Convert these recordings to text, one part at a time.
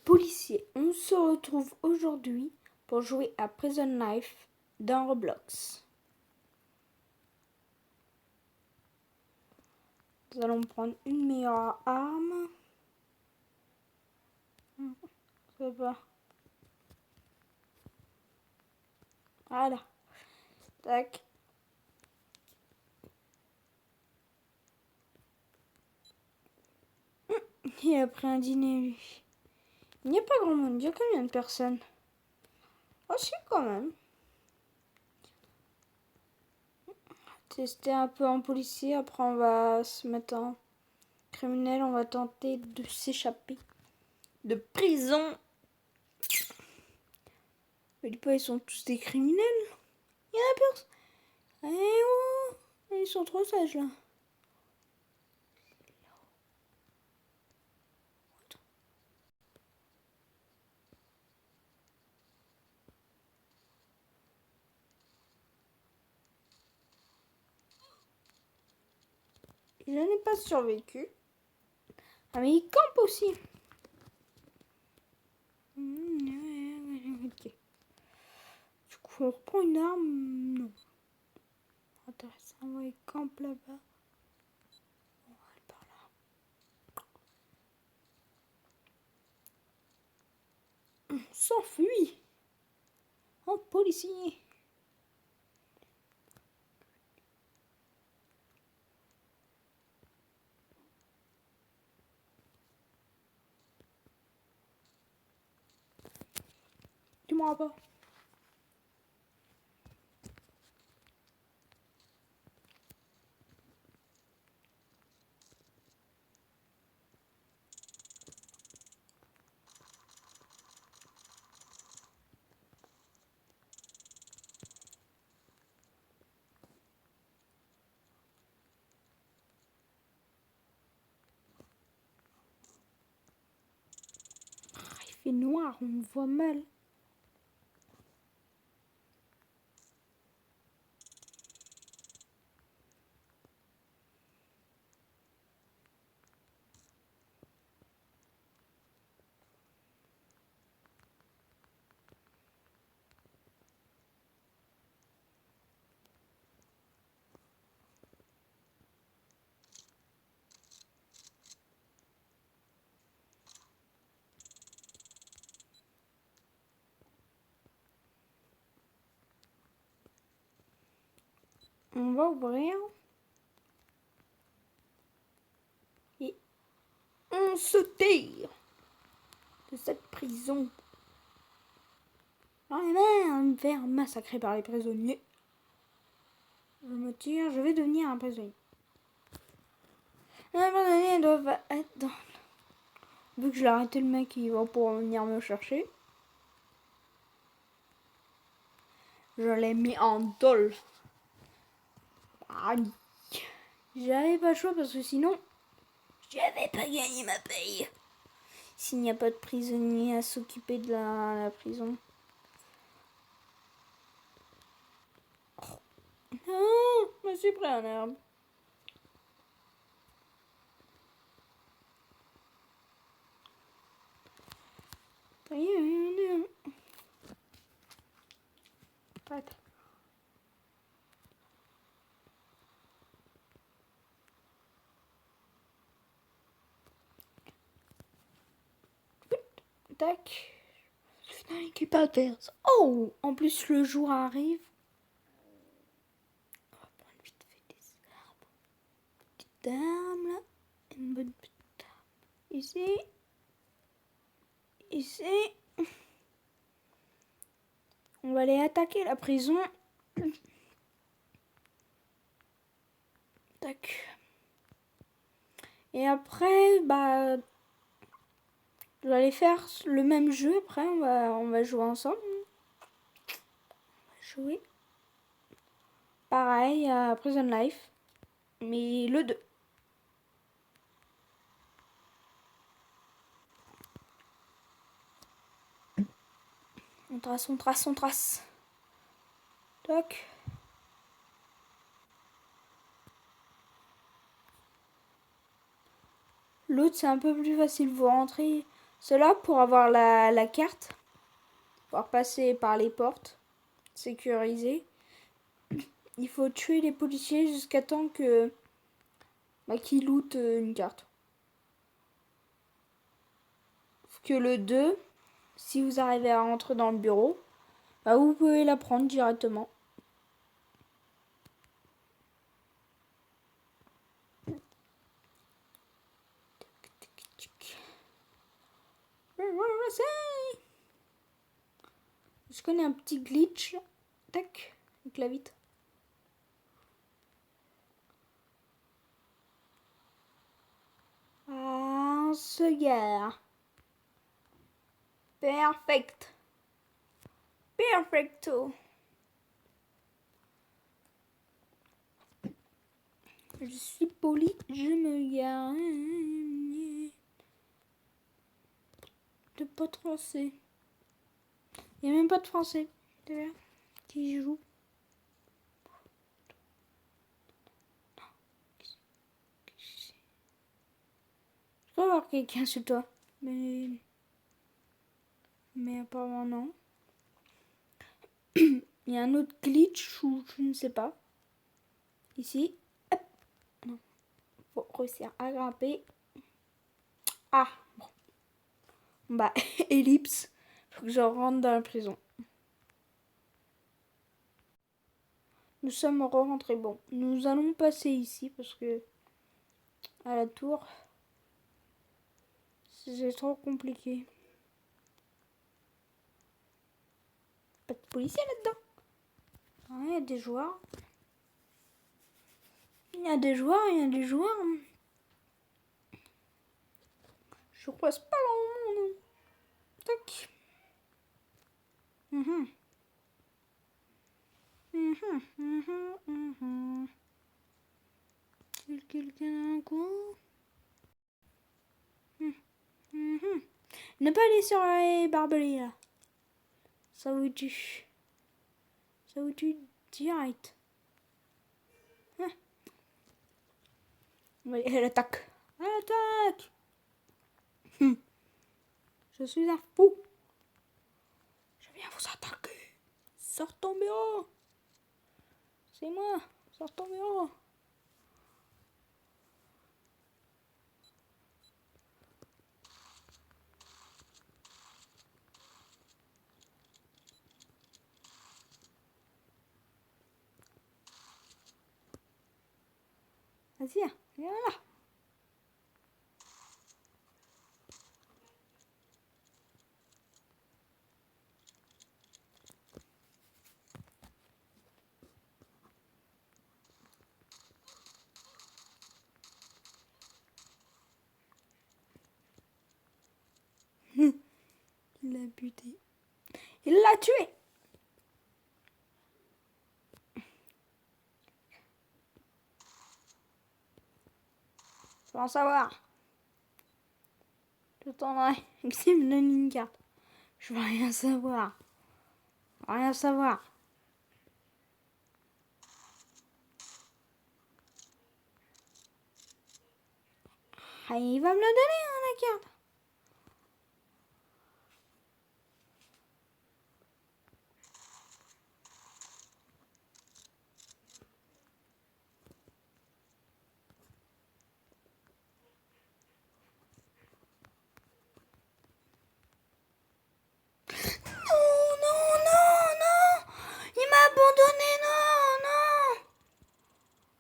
Policier, on se retrouve aujourd'hui pour jouer à Prison Life dans Roblox. Nous allons prendre une meilleure arme. Ça va. Voilà. Tac. Il a pris un dîner, lui. Il n'y a pas grand monde. Il y a combien de personnes? Oh, si, quand même. Tester un peu en policier. Après, on va se mettre en criminel. On va tenter de s'échapper de prison. Mais dis pas, ils sont tous des criminels. Il y en a personne. Eh oh, ils sont trop sages, là. Je n'ai pas survécu. Ah, mais il campe aussi. Ok. Du coup, on reprend une arme. Non. Intéressant, il campe là-bas. On va aller par là. On s'enfuit. En policier. Tu m'auras pas. Il fait noir, on me voit mal. On va ouvrir. Et on se tire de cette prison. J'en ai marre de me faire massacrer par les prisonniers. Je me tire, je vais devenir un prisonnier. Les prisonniers doivent être dans... Vu que je l'ai arrêté, le mec, il va pouvoir venir me chercher. Je l'ai mis en tôle. Aïe. J'avais pas le choix parce que sinon, j'avais pas gagné ma paye. S'il n'y a pas de prisonniers à s'occuper de la prison. Oh. Non, je me suis pris un herbe. Arrête. Tac. Qui pas perse. Oh, en plus le jour arrive. On va prendre vite fait des arbres. Petite arme là. Une bonne petite arme. Ici. Ici. On va aller attaquer la prison. Tac. Et après, bah, je vais aller faire le même jeu. Après, on va jouer ensemble. On va jouer. Pareil à Prison Life. Mais le 2. On trace, on trace, on trace. Tac. L'autre, c'est un peu plus facile. Vous rentrez Cela pour avoir la carte. Pouvoir passer par les portes sécurisées. Il faut tuer les policiers jusqu'à temps que qu'ils lootent une carte. Que le 2, si vous arrivez à rentrer dans le bureau, vous pouvez la prendre directement. Je connais un petit glitch. Tac, avec la vitre. Ah, ce gars. Perfect. Perfecto. Je suis poli, je me gare. De pas de français. Il n'y a même pas de français. D'ailleurs, qui joue. Je peux voir quelqu'un sur toi. Mais apparemment non. Il y a un autre glitch ou je ne sais pas. Ici. Hop. Non. Faut réussir à grimper. Ah. Bon. Bah, ellipse. Faut que je rentre dans la prison. Nous sommes rentrés. Bon, nous allons passer ici parce que à la tour, c'est trop compliqué. Pas de policiers là-dedans. Ah, il y a des joueurs. Il y a des joueurs, il y a des joueurs. Je croise pas dans le monde. Tac. Quelqu'un a un coup. Ne pas aller sur les barbelés là. Ça vous tue. Ça vous tue direct. Oui, elle attaque. Elle attaque. Je suis un fou. Je viens vous attaquer. Sors ton bureau. C'est moi. Sors ton bureau. Vas-y, viens là. Il l'a buté. Il l'a tué. Je veux en savoir. Je t'en Maxime me donne une carte. Je veux rien savoir. Rien savoir. Ah, il va me le donner, hein, la carte. Non, non, non, non. Il m'a abandonné, non, non.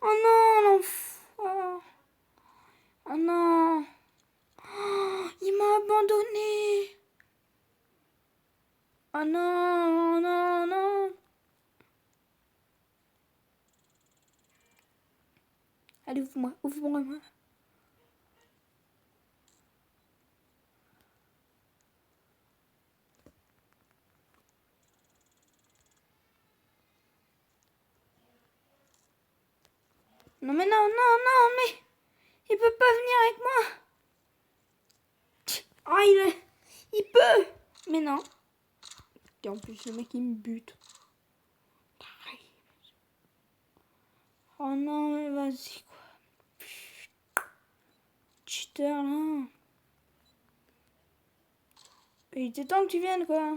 Oh non, l'enfant. Oh non. Oh, il m'a abandonné. Oh non, non, non. Allez, ouvre-moi, ouvre-moi. Non, mais non, non, non, mais il peut pas venir avec moi. Ah, il peut. Mais non. Et en plus, le mec, il me bute. Oh non, mais vas-y, quoi. Cheater, là. Il était temps que tu viennes, quoi.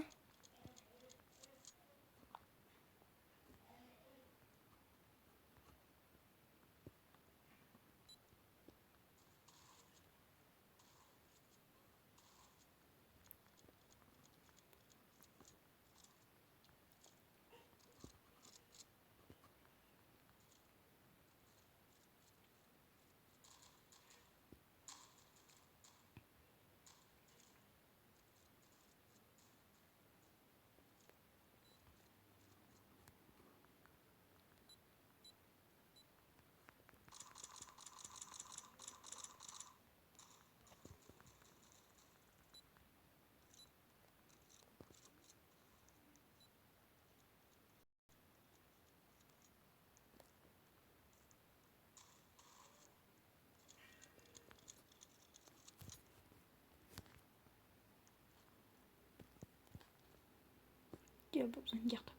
Il n'y a pas besoin de garde.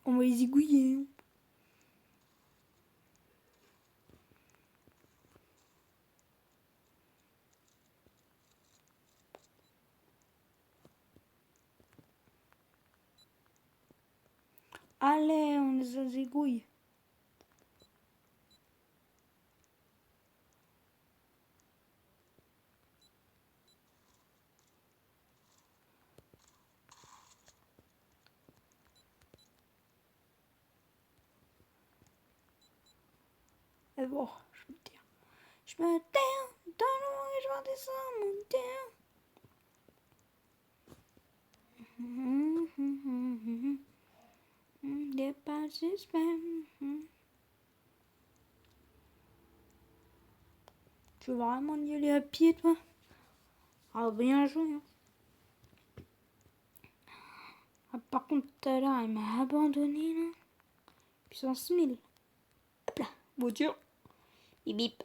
On va les zigouiller. Allez, on les zigouille. Et bon, je me tiens. Je me tiens dans le et je vais descendre mon terre. Des pas suspects. Tu veux vraiment y aller à pied, toi? Ah, bien joué. Hein. Ah, par contre, tout à l'heure, il m'a abandonné, là. Puissance 1000. Hop là, voiture. Il bip.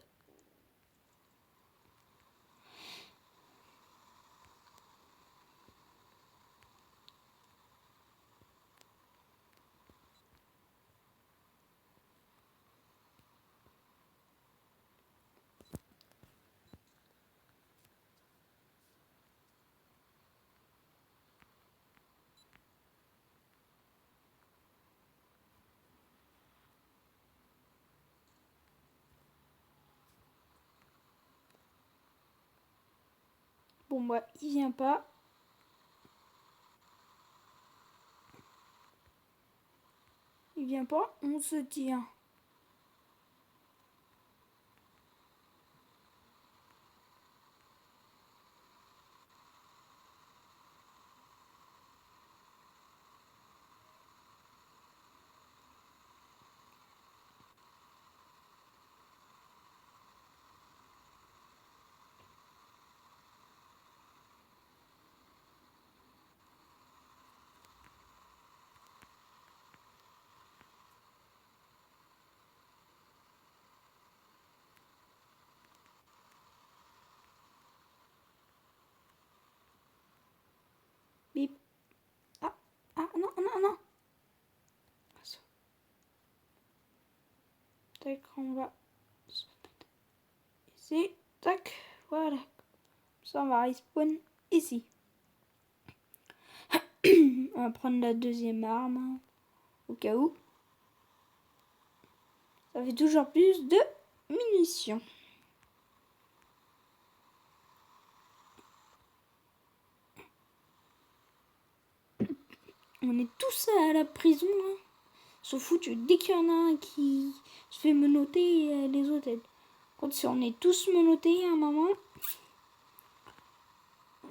Bon, bah, il vient pas. Il vient pas, on se tire. Bip. Ah, ah, non, non, non. Tac, on va se mettre ici. Tac, voilà. Ça, on va respawn ici. On va prendre la deuxième arme. Au cas où. Ça fait toujours plus de munitions. On est tous à la prison, là. Sauf foutu. Dès qu'il y en a un qui se fait menotter, les autres aident. Quand si on est tous menottés à un moment,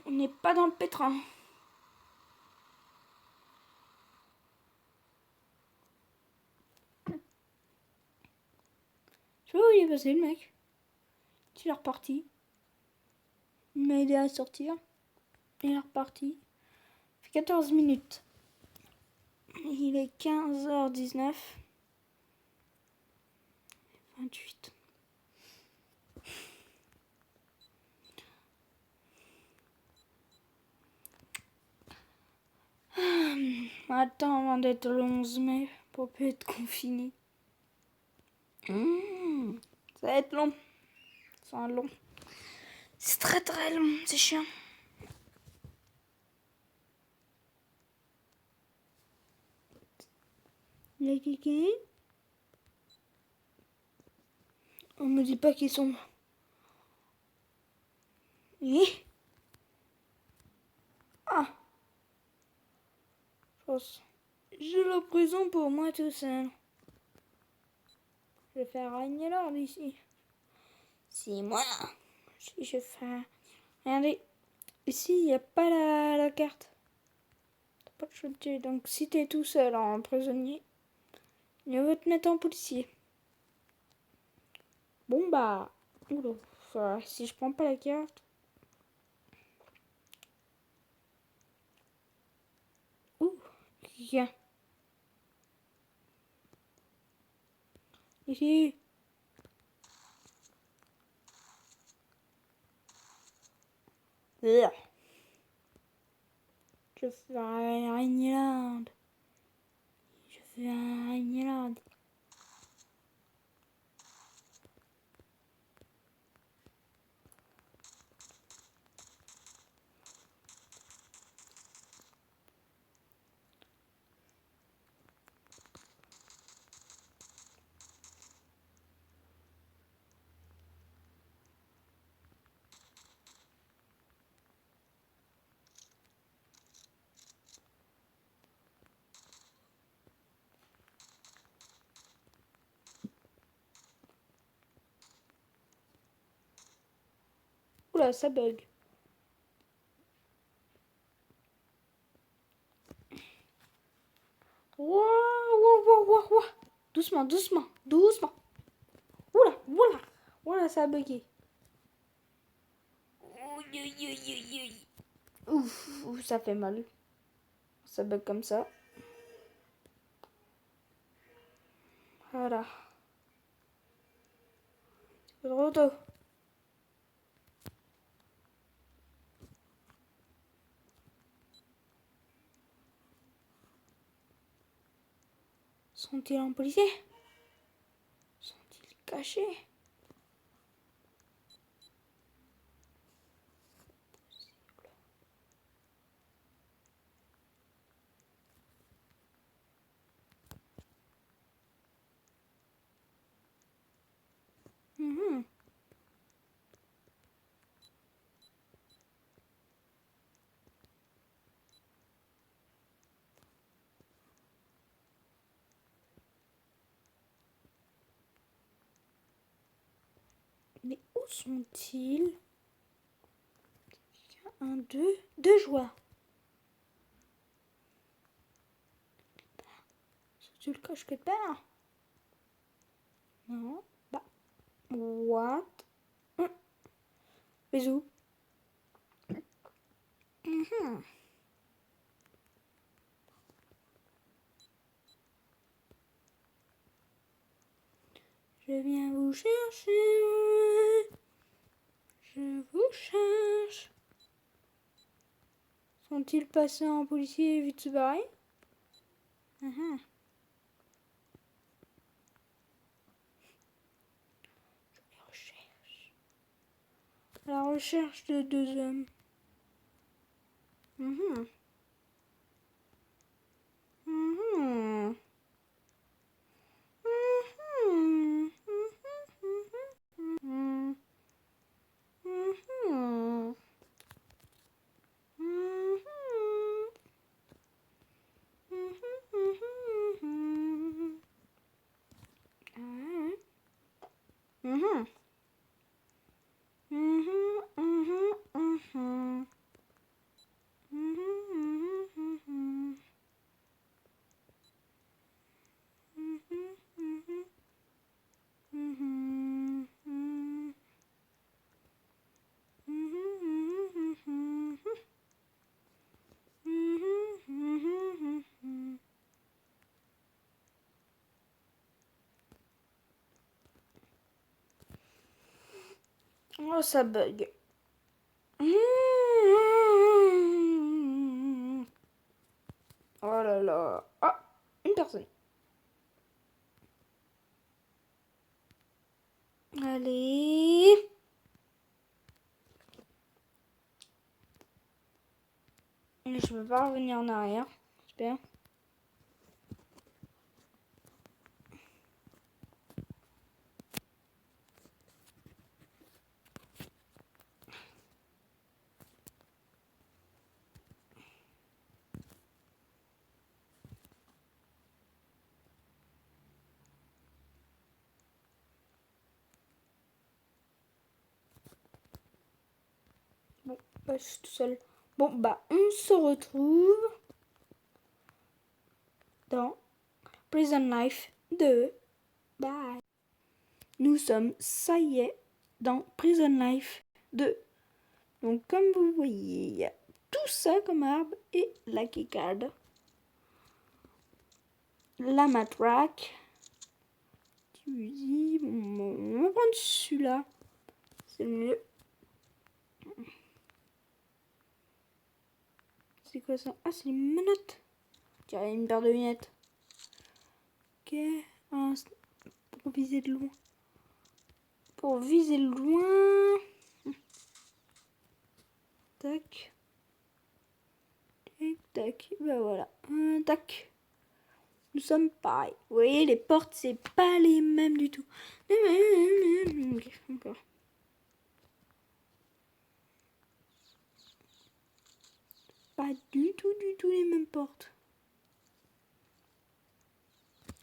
on n'est pas dans le pétrin. Je sais pas où il est passé, le mec. Il est reparti. Il m'a aidé à sortir. Il est reparti. Il fait 14 minutes. Il est 15h19. 28. Attends avant d'être le 11 mai pour plus être confiné. Ça va être long. C'est long. C'est très très long, c'est chiant. Il y a quelqu'un? On me dit pas qu'ils sont... Et... Ah! J'ai la prison pour moi tout seul. Je vais faire régner l'ordre ici. Si moi, si je fais... Regardez, ici il n'y a pas la carte. T'as pas de choix. Donc si t'es tout seul en prisonnier, il va te mettre en policier. Bon bah... Oula, si je prends pas la carte... Ouh, quelqu'un. Ici. Je fais régner l'ordre. Je fais régner l'ordre. Oula, ça bug. Wouah. Doucement. Oula, ça a bugué. Ouf, ça fait mal. Ça bug comme ça. Voilà. Trop tôt. Sont-ils en policier? Sont-ils cachés? Mais où sont-ils? Un, deux joueurs. Tu le coches quelque part? Non. Bah. What? Bisous. Je viens vous chercher. Je vous cherche. Sont-ils passés en policier et vite se barrer? Je les recherche. La recherche de deux hommes. Oh, ça bug. Oh là là. Ah, une personne. Allez. Je peux pas revenir en arrière. J'espère. Bon, bah, je suis tout seul. Bon, bah, on se retrouve dans Prison Life 2. Bye. Nous sommes, ça y est, dans Prison Life 2. Donc, comme vous voyez, il y a tout ça comme arbre et la keycard. La matraque. Fusil. Bon, on va prendre celui-là. C'est le mieux. C'est quoi ça? Ah, c'est une menotte. Tiens, une paire de lunettes. Ok. Ah, pour viser de loin. Pour viser de loin. Tac. Tac, tac. Ben voilà. Tac. Nous sommes pareils. Vous voyez, les portes, c'est pas les mêmes du tout. Ok, encore. Pas du tout les mêmes portes.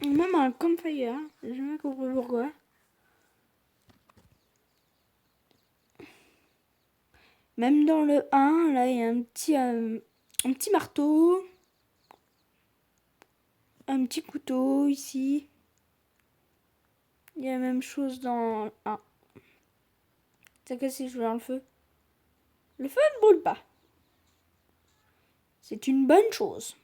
Même un campfire, j'ai jamais compris pourquoi. Même dans le 1, là, il y a un petit marteau. Un petit couteau ici. Il y a la même chose dans le 1. C'est que si je veux le feu. Le feu ne brûle pas. C'est une bonne chose.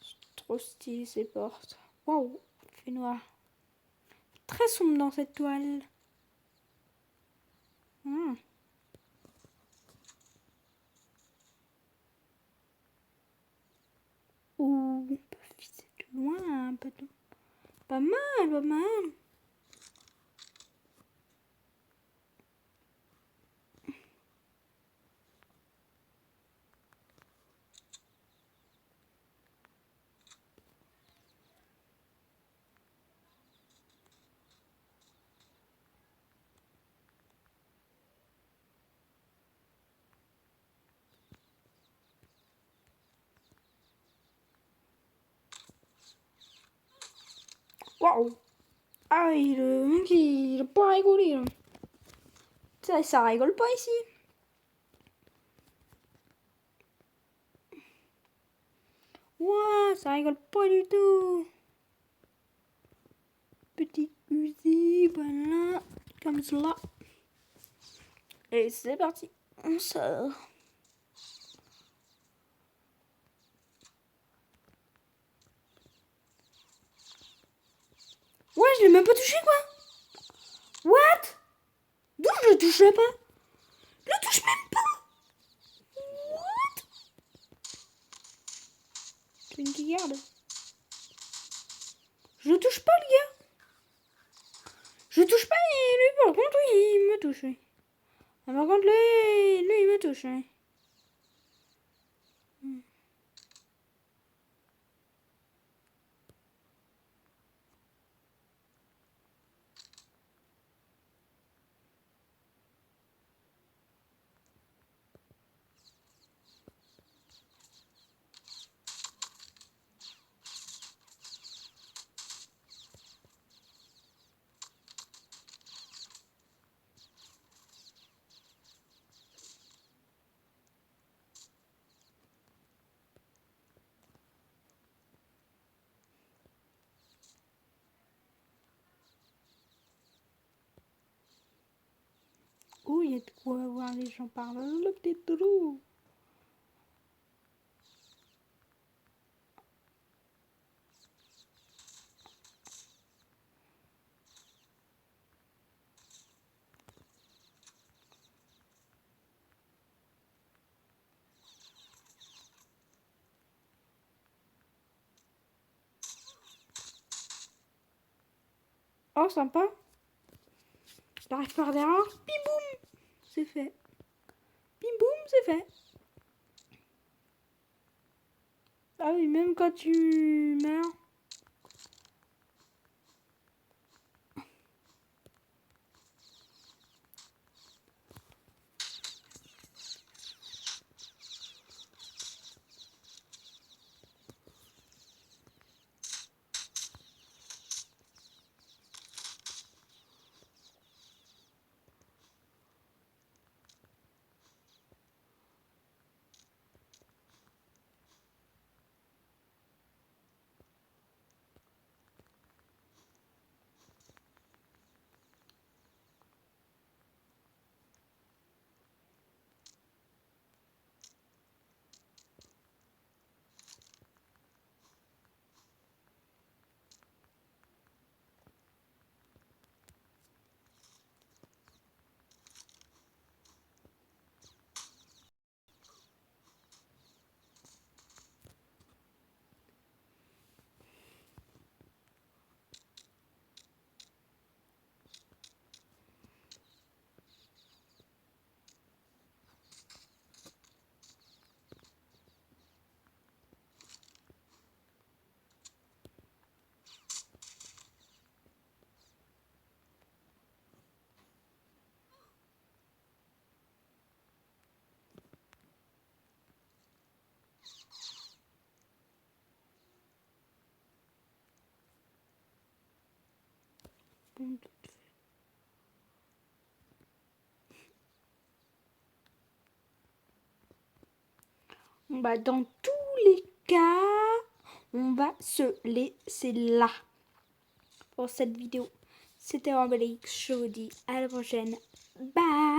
C'est trop stylé ces portes. Waouh, il fait noir. Très sombre dans cette toile. Ouh, on peut viser de loin un peu. Pas mal, pas mal. Waouh. Ah, le mec, il a pas rigolé. Là. Ça rigole pas ici. Ouah, ça rigole pas du tout. Petite musique, voilà. Comme cela. Et c'est parti. On sort. Ouais, je l'ai même pas touché, quoi. What? D'où je le touchais pas? Je le touche même pas. What? C'est une qui garde. Je le touche pas, le gars. Je le touche pas et lui, par contre, il me touche. Oui. Ah, par contre, lui, il me touche. Oui. Oh, il y a de quoi voir les gens par là, le petit trou. Oh, sympa. J'arrive par derrière. Bim boum. C'est fait. Bim boum, c'est fait. Ah oui, même quand tu meurs. Bah, dans tous les cas, on va se laisser là pour cette vidéo. C'était Embelix, je vous dis à la prochaine. Bye.